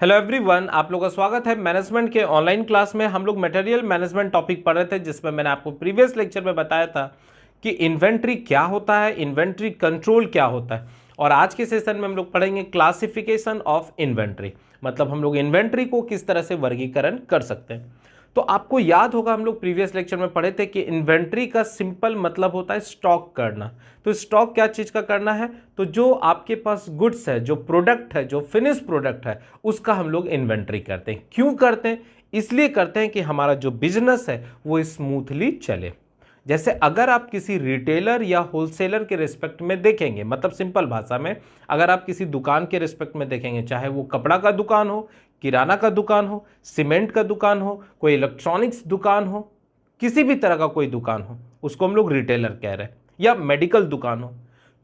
Hello everyone, आप लोगों का स्वागत है मैनेजमेंट के ऑनलाइन क्लास में। हम लोग मटेरियल मैनेजमेंट टॉपिक पढ़ रहे थे, जिसमें मैंने आपको प्रीवियस लेक्चर में बताया था कि इन्वेंट्री क्या होता है, इन्वेंट्री कंट्रोल क्या होता है। और आज के सेशन में हम लोग पढ़ेंगे क्लासिफिकेशन ऑफ इन्वेंट्री, मतलब हम लोग इन्वेंट्री को किस तरह से वर्गीकरण कर सकते हैं। तो आपको याद होगा, हम लोग प्रीवियस लेक्चर में पढ़े थे कि इन्वेंट्री का सिंपल मतलब होता है स्टॉक करना। तो स्टॉक क्या चीज का करना है? तो जो आपके पास गुड्स है, जो प्रोडक्ट है, जो फिनिश प्रोडक्ट है, उसका हम लोग इन्वेंट्री करते हैं। क्यों करते हैं? इसलिए करते हैं कि हमारा जो बिजनेस है वो स्मूथली चले। जैसे अगर आप किसी रिटेलर या होलसेलर के रिस्पेक्ट में देखेंगे, मतलब सिंपल भाषा में अगर आप किसी दुकान के रिस्पेक्ट में देखेंगे, चाहे वो कपड़ा का दुकान हो, किराना का दुकान हो, सीमेंट का दुकान हो, कोई इलेक्ट्रॉनिक्स दुकान हो, किसी भी तरह का कोई दुकान हो, उसको हम लोग रिटेलर कह रहे हैं। या मेडिकल दुकान हो,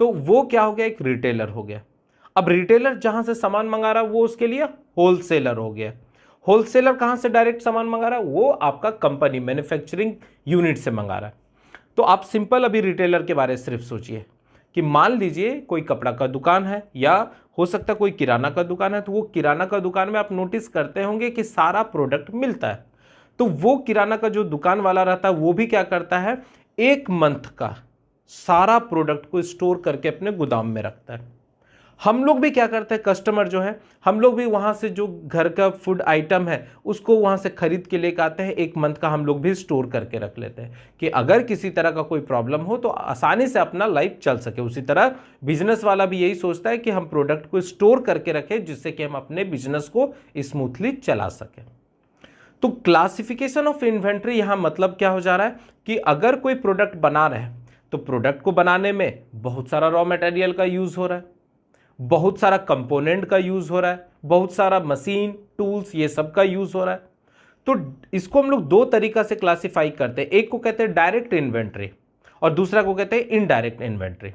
तो वो क्या हो गया? एक रिटेलर हो गया। अब रिटेलर जहां से सामान मंगा रहा है वो उसके लिए होलसेलर हो गया। होलसेलर कहां से डायरेक्ट सामान मंगा रहा है? वो आपका कंपनी मैन्युफैक्चरिंग यूनिट से मंगा रहा है। तो आप सिंपल अभी रिटेलर के बारे में सिर्फ सोचिए कि मान लीजिए कोई कपड़ा का दुकान है या हो सकता है कोई किराना का दुकान है। तो वो किराना का दुकान में आप नोटिस करते होंगे कि सारा प्रोडक्ट मिलता है। तो वो किराना का जो दुकान वाला रहता है वो भी क्या करता है? एक मंथ का सारा प्रोडक्ट को स्टोर करके अपने गोदाम में रखता है। हम लोग भी क्या करते हैं? कस्टमर जो है, हम लोग भी वहां से जो घर का फूड आइटम है उसको वहां से खरीद के लेकर आते हैं। एक मंथ का हम लोग भी स्टोर करके रख लेते हैं कि अगर किसी तरह का कोई प्रॉब्लम हो तो आसानी से अपना लाइफ चल सके। उसी तरह बिजनेस वाला भी यही सोचता है कि हम प्रोडक्ट को स्टोर करके रखें, जिससे कि हम अपने बिजनेस को स्मूथली चला सकें। तो क्लासिफिकेशन ऑफ इन्वेंट्री यहां मतलब क्या हो जा रहा है कि अगर कोई प्रोडक्ट बना रहे हैं तो प्रोडक्ट को बनाने में बहुत सारा रॉ मटेरियल का यूज हो रहा है, बहुत सारा कंपोनेंट का यूज हो रहा है, बहुत सारा मशीन टूल्स ये सब का यूज हो रहा है। तो इसको हम लोग दो तरीका से क्लासिफाई करते हैं। एक को कहते हैं डायरेक्ट इन्वेंट्री और दूसरा को कहते हैं इनडायरेक्ट इन्वेंट्री।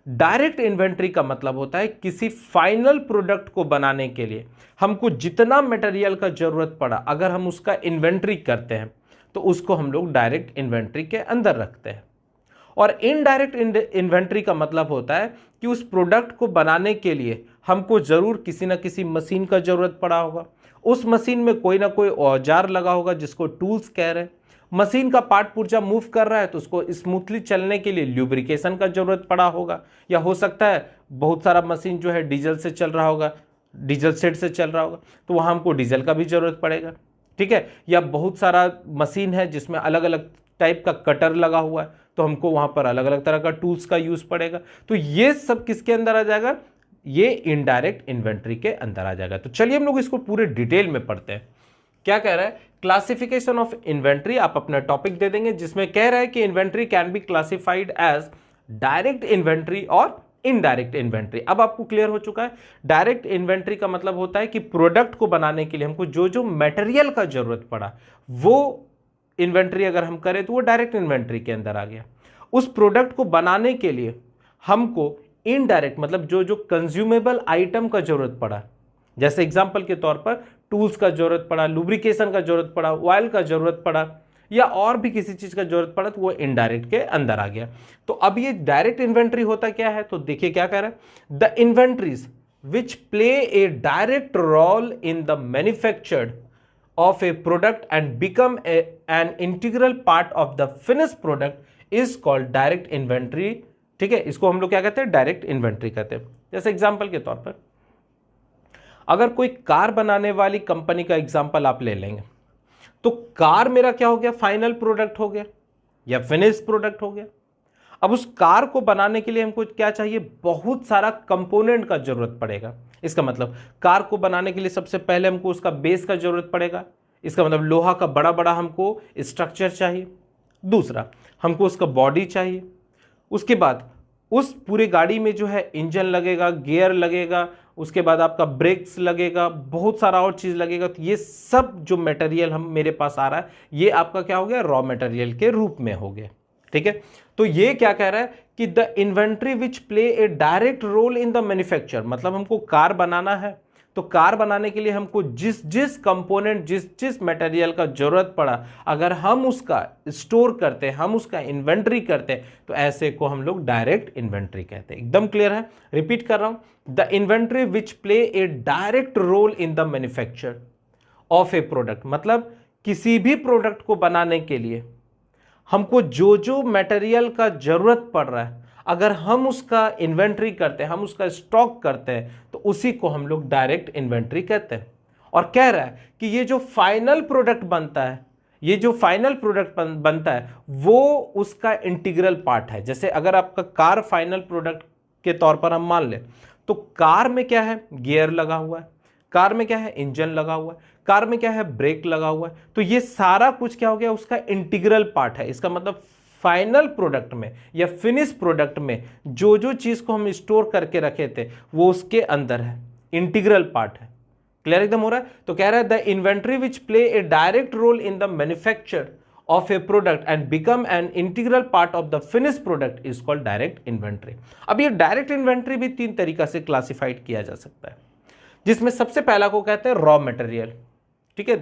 डायरेक्ट इन्वेंट्री का मतलब होता है किसी फाइनल प्रोडक्ट को बनाने के लिए हमको जितना मटेरियल का जरूरत पड़ा, अगर हम उसका इन्वेंट्री करते हैं तो उसको हम लोग डायरेक्ट इन्वेंट्री के अंदर रखते हैं। और इनडायरेक्ट इन्वेंट्री का मतलब होता है कि उस प्रोडक्ट को बनाने के लिए हमको जरूर किसी ना किसी मशीन का जरूरत पड़ा होगा। उस मशीन में कोई ना कोई औजार लगा होगा जिसको टूल्स कह रहे हैं। मशीन का पार्ट पुर्जा मूव कर रहा है तो उसको स्मूथली चलने के लिए ल्यूब्रिकेशन का जरूरत पड़ा होगा। या हो सकता है बहुत सारा मशीन जो है डीजल से चल रहा होगा, डीजल सेट से चल रहा होगा, तो वहां हमको डीजल का भी जरूरत पड़ेगा। ठीक है। या बहुत सारा मशीन है जिसमें अलग अलग टाइप का कटर लगा हुआ है, तो हमको वहां पर अलग अलग तरह का टूल्स का यूज पड़ेगा। तो ये सब किसके अंदर आ जाएगा? ये इनडायरेक्ट इन्वेंट्री के अंदर आ जाएगा। तो चलिए हम लोग इसको पूरे डिटेल में पढ़ते हैं। क्या कह रहा है? Classification of inventory. आप अपना टॉपिक दे देंगे जिसमें कह रहा है कि inventory can be classified as direct inventory और इनडायरेक्ट इन्वेंट्री। अब आपको क्लियर हो चुका है। डायरेक्ट इन्वेंट्री का मतलब होता है कि प्रोडक्ट को बनाने के लिए हमको जो जो मटेरियल का जरूरत पड़ा वो इन्वेंट्री अगर हम करें तो वो डायरेक्ट इन्वेंट्री के अंदर आ गया। उस प्रोडक्ट को बनाने के लिए हमको इनडायरेक्ट मतलब जो जो कंज्यूमेबल आइटम का जरूरत पड़ा, जैसे एग्जांपल के तौर पर टूल्स का जरूरत पड़ा, लुब्रिकेशन का जरूरत पड़ा, ऑयल का जरूरत पड़ा या और भी किसी चीज का जरूरत पड़ा, तो वो इनडायरेक्ट के अंदर आ गया। तो अब ये डायरेक्ट इन्वेंट्री होता क्या है? तो देखिए क्या कह रहा है। The inventories which play a direct role in the manufactured of a product and become an integral part of the finished product is called direct inventory। ठीक है, इसको हम लोग क्या कहते हैं? डायरेक्ट इन्वेंट्री कहते हैं। जैसे एग्जांपल के तौर पर अगर कोई कार बनाने वाली कंपनी का एग्जांपल आप ले लेंगे, तो कार मेरा क्या हो गया? फाइनल प्रोडक्ट हो गया या फिनिश प्रोडक्ट हो गया। अब उस कार को बनाने के लिए हमको क्या चाहिए? बहुत सारा कंपोनेंट का जरूरत पड़ेगा। इसका मतलब कार को बनाने के लिए सबसे पहले हमको उसका बेस का जरूरत पड़ेगा। इसका मतलब लोहा का बड़ा बड़ा हमको स्ट्रक्चर चाहिए। दूसरा, हमको उसका बॉडी चाहिए। उसके बाद उस पूरी गाड़ी में जो है इंजन लगेगा, गियर लगेगा, उसके बाद आपका ब्रेक्स लगेगा, बहुत सारा और चीज लगेगा। तो ये सब जो मटेरियल हम मेरे पास आ रहा है, ये आपका क्या हो गया? रॉ मटेरियल के रूप में हो गया। ठीक है। तो ये क्या कह रहा है कि the inventory which play a direct role in the manufacture, मतलब हमको कार बनाना है तो तो कार बनाने के लिए हमको जिस जिस कंपोनेंट, जिस जिस मटेरियल का जरूरत पड़ा, अगर हम उसका स्टोर करते हैं, हम उसका इन्वेंट्री करते हैं, तो ऐसे को हम लोग डायरेक्ट इन्वेंट्री कहते हैं। एकदम क्लियर है? रिपीट कर रहा हूं, the inventory which play a direct role in the manufacture of a product, मतलब किसी भी प्रोडक्ट को बनाने के लिए हमको जो जो मटेरियल का जरूरत पड़ रहा है, अगर हम उसका इन्वेंट्री करते हैं, हम उसका स्टॉक करते हैं, तो उसी को हम लोग डायरेक्ट इन्वेंट्री कहते हैं। और कह रहा है कि ये जो फाइनल प्रोडक्ट बनता है, ये जो फाइनल प्रोडक्ट बनता है वो उसका इंटीग्रल पार्ट है। जैसे अगर आपका कार फाइनल प्रोडक्ट के तौर पर हम मान लें, तो कार में क्या है, गियर लगा हुआ है, कार में क्या है, इंजन लगा हुआ है, कार में क्या है, ब्रेक लगा हुआ है। तो ये सारा कुछ क्या हो गया, उसका इंटीग्रल पार्ट है। इसका मतलब फाइनल प्रोडक्ट में या फिनिश प्रोडक्ट में जो जो चीज को हम स्टोर करके रखे थे वो उसके अंदर है, इंटीग्रल पार्ट है। क्लियर एकदम हो रहा है? तो कह रहा है the inventory which play a direct role in the manufacture of a product and become an integral part of the finish product is called direct inventory. अब ये डायरेक्ट इन्वेंट्री भी 3 तरीका से क्लासिफाइड किया जा सकता है, जिसमें सबसे पहला को कहते हैं रॉ मटेरियल। ठीक है,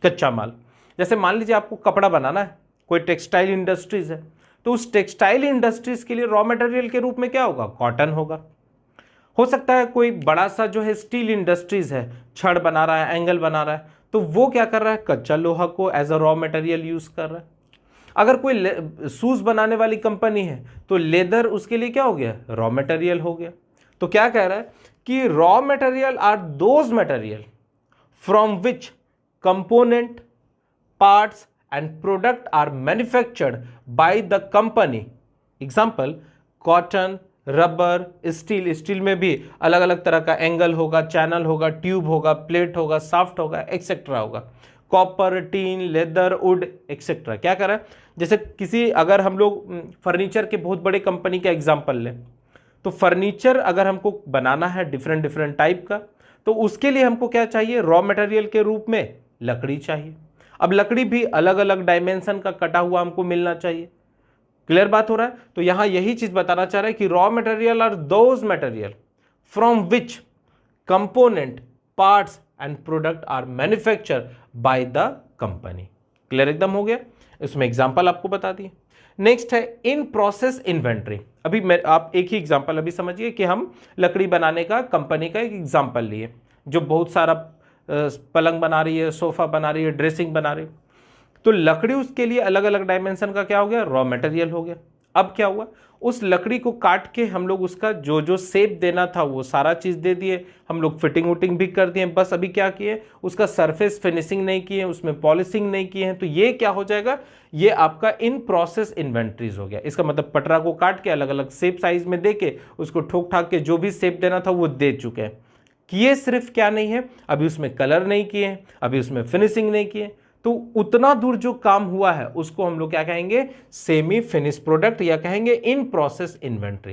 कच्चा माल। जैसे मान लीजिए आपको कपड़ा बनाना है, कोई टेक्सटाइल इंडस्ट्रीज है, तो उस टेक्सटाइल इंडस्ट्रीज के लिए रॉ मटेरियल के रूप में क्या होगा, कॉटन होगा। हो सकता है कोई बड़ा सा जो है स्टील इंडस्ट्रीज है, छड़ बना रहा है, एंगल बना रहा है, तो वो क्या कर रहा है, कच्चा लोहा को as a raw material use कर रहा है। अगर कोई शूज बनाने वाली कंपनी है तो लेदर उसके लिए क्या हो गया, रॉ मटेरियल हो गया। तो क्या कह रहा है कि raw material are those material from which component, parts and product are manufactured by the company. Example, cotton, rubber, steel. Steel में भी अलग अलग तरह का एंगल होगा, चैनल होगा, ट्यूब होगा, प्लेट होगा, साफ्ट होगा, एक्सेट्रा होगा। Copper, tin, leather, would, etcetera. क्या कर रहा है, जैसे किसी, अगर हम लोग फर्नीचर के बहुत बड़े कंपनी का एग्जाम्पल लें, तो फर्नीचर अगर हमको बनाना है डिफरेंट डिफरेंट टाइप का, तो उसके लिए हमको क्या चाहिए, रॉ मटेरियल के रूप में लकड़ी चाहिए। अब लकड़ी भी अलग अलग डायमेंशन का कटा हुआ हमको मिलना चाहिए। क्लियर बात हो रहा है? तो यहां यही चीज बताना चाह रहा है कि raw material are those material from which component, parts and product are manufacture by the company. Clear एकदम हो गया? इसमें एग्जांपल आपको बता दिए। नेक्स्ट है इन प्रोसेस इन्वेंट्री। अभी आप एक ही एग्जांपल अभी समझिए कि हम लकड़ी बनाने का कंपनी का एक एग्जांपल लिए, जो बहुत सारा पलंग बना रही है, सोफा बना रही है, ड्रेसिंग बना रही है। तो लकड़ी उसके लिए अलग अलग डायमेंशन का क्या हो गया, रॉ मटेरियल हो गया। अब क्या हुआ, उस लकड़ी को काट के हम लोग उसका जो जो शेप देना था वो सारा चीज़ दे दिए, हम लोग फिटिंग वुटिंग भी कर दिए। बस अभी क्या किए, उसका सरफेस फिनिशिंग नहीं किए, उसमें पॉलिशिंग नहीं किए हैं। तो ये क्या हो जाएगा, ये आपका इन प्रोसेस इन्वेंट्रीज हो गया। इसका मतलब पटरा को काट के अलग अलग शेप साइज में दे के उसको ठोक ठाक के जो भी शेप देना था वो दे चुके हैं। किए सिर्फ क्या नहीं है, अभी उसमें कलर नहीं किए, अभी उसमें फिनिशिंग नहीं किए। तो उतना दूर जो काम हुआ है उसको हम लोग क्या कहेंगे, सेमी फिनिश प्रोडक्ट, या कहेंगे इन प्रोसेस इन्वेंट्री।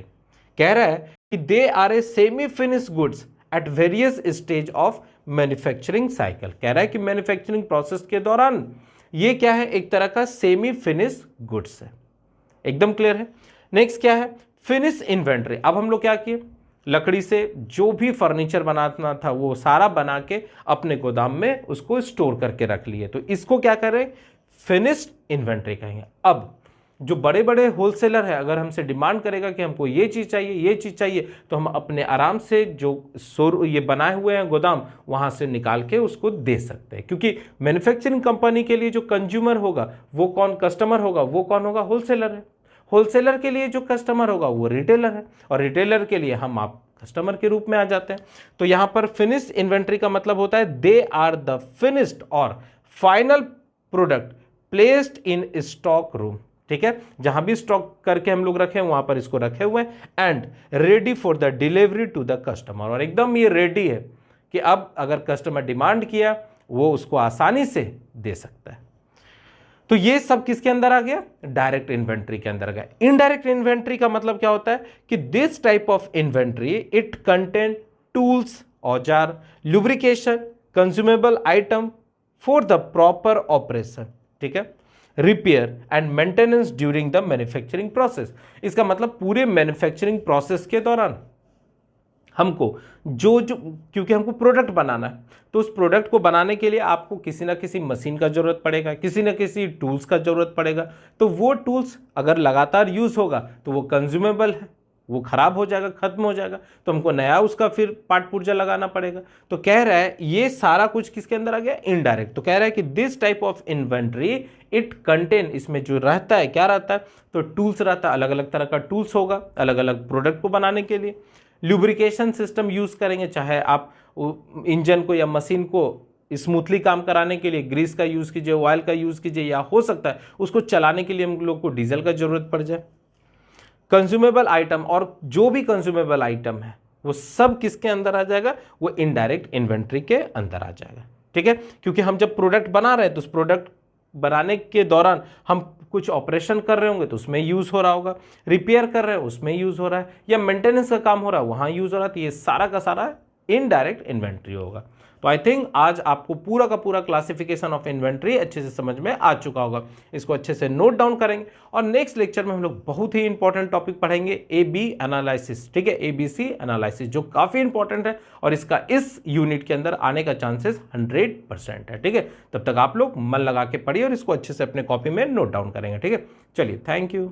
कह रहा है कि they are a semi finish goods at various stage of manufacturing cycle. कह रहा है कि मैन्युफैक्चरिंग प्रोसेस के दौरान ये क्या है, एक तरह का सेमी फिनिश गुड्स है। एकदम क्लियर है? नेक्स्ट क्या है, फिनिश इन्वेंट्री। अब हम लोग क्या किए, लकड़ी से जो भी फर्नीचर बनाना था वो सारा बना के अपने गोदाम में उसको स्टोर करके रख लिए। तो इसको क्या करें, फिनिश्ड इन्वेंट्री कहेंगे। अब जो बड़े बड़े होलसेलर है, अगर हमसे डिमांड करेगा कि हमको ये चीज़ चाहिए, ये चीज़ चाहिए, तो हम अपने आराम से जो ये बनाए हुए हैं गोदाम, वहाँ से निकाल के उसको दे सकते हैं। क्योंकि मैन्युफैक्चरिंग कंपनी के लिए जो कंज्यूमर होगा वो कौन, कस्टमर होगा वो कौन होगा, होलसेलर है। होलसेलर के लिए जो कस्टमर होगा वो रिटेलर है, और रिटेलर के लिए हम आप कस्टमर के रूप में आ जाते हैं। तो यहां पर फिनिश इन्वेंट्री का मतलब होता है दे आर द फिनिश्ड और final product placed in stock room. ठीक है, जहां भी स्टॉक करके हम लोग रखे वहां पर इसको रखे हुए हैं, and ready for the delivery to the customer. और एकदम ये रेडी है कि अब अगर कस्टमर डिमांड किया वो उसको आसानी से दे सकता है। तो ये सब किसके अंदर आ गया, डायरेक्ट इन्वेंट्री के अंदर आ गया। इनडायरेक्ट इन्वेंट्री का मतलब क्या होता है कि this type of inventory it contain tools, औजार, lubrication, consumable item for the proper operation, ठीक है, repair and maintenance during the manufacturing process. इसका मतलब पूरे मैन्युफैक्चरिंग प्रोसेस के दौरान हमको जो जो क्योंकि हमको प्रोडक्ट बनाना है, तो उस प्रोडक्ट को बनाने के लिए आपको किसी ना किसी मशीन का ज़रूरत पड़ेगा, किसी ना किसी टूल्स का ज़रूरत पड़ेगा। तो वो टूल्स अगर लगातार यूज़ होगा तो वो कंज्यूमेबल है, वो खराब हो जाएगा, खत्म हो जाएगा, तो हमको नया उसका फिर पार्ट पुर्जा लगाना पड़ेगा। तो कह रहा है ये सारा कुछ किसके अंदर आ गया, इनडायरेक्ट। तो कह रहा है कि this type of inventory it contain, इसमें जो रहता है क्या रहता है, तो टूल्स रहता है, अलग अलग तरह का टूल्स होगा अलग अलग प्रोडक्ट को बनाने के लिए। लुब्रिकेशन सिस्टम यूज करेंगे, चाहे आप इंजन को या मशीन को स्मूथली काम कराने के लिए ग्रीस का यूज कीजिए, ऑयल का यूज कीजिए, या हो सकता है उसको चलाने के लिए हम लोग को डीजल का जरूरत पड़ जाए। कंज्यूमेबल आइटम, और जो भी कंज्यूमेबल आइटम है वो सब किसके अंदर आ जाएगा, वो इनडायरेक्ट इन्वेंट्री के अंदर आ जाएगा। ठीक है, क्योंकि हम जब प्रोडक्ट बना रहे हैं तो उस प्रोडक्ट बनाने के दौरान हम कुछ ऑपरेशन कर रहे होंगे तो उसमें यूज हो रहा होगा, रिपेयर कर रहे हैं उसमें यूज हो रहा है, या मेंटेनेंस का काम हो रहा है वहां यूज हो रहा है, तो ये सारा का सारा इनडायरेक्ट इन्वेंट्री होगा। तो आई थिंक आज आपको पूरा का पूरा क्लासिफिकेशन ऑफ इन्वेंट्री अच्छे से समझ में आ चुका होगा। इसको अच्छे से नोट डाउन करेंगे और नेक्स्ट लेक्चर में हम लोग बहुत ही इंपॉर्टेंट टॉपिक पढ़ेंगे, ए बी एनालिसिस। ठीक है, ABC एनालिसिस जो काफी इंपॉर्टेंट है और इसका इस यूनिट के अंदर आने का चांसेस 100% है। ठीक है, तब तक आप लोग मन लगा के पढ़िए और इसको अच्छे से अपने कॉपी में नोट डाउन करेंगे। ठीक है, चलिए, थैंक यू।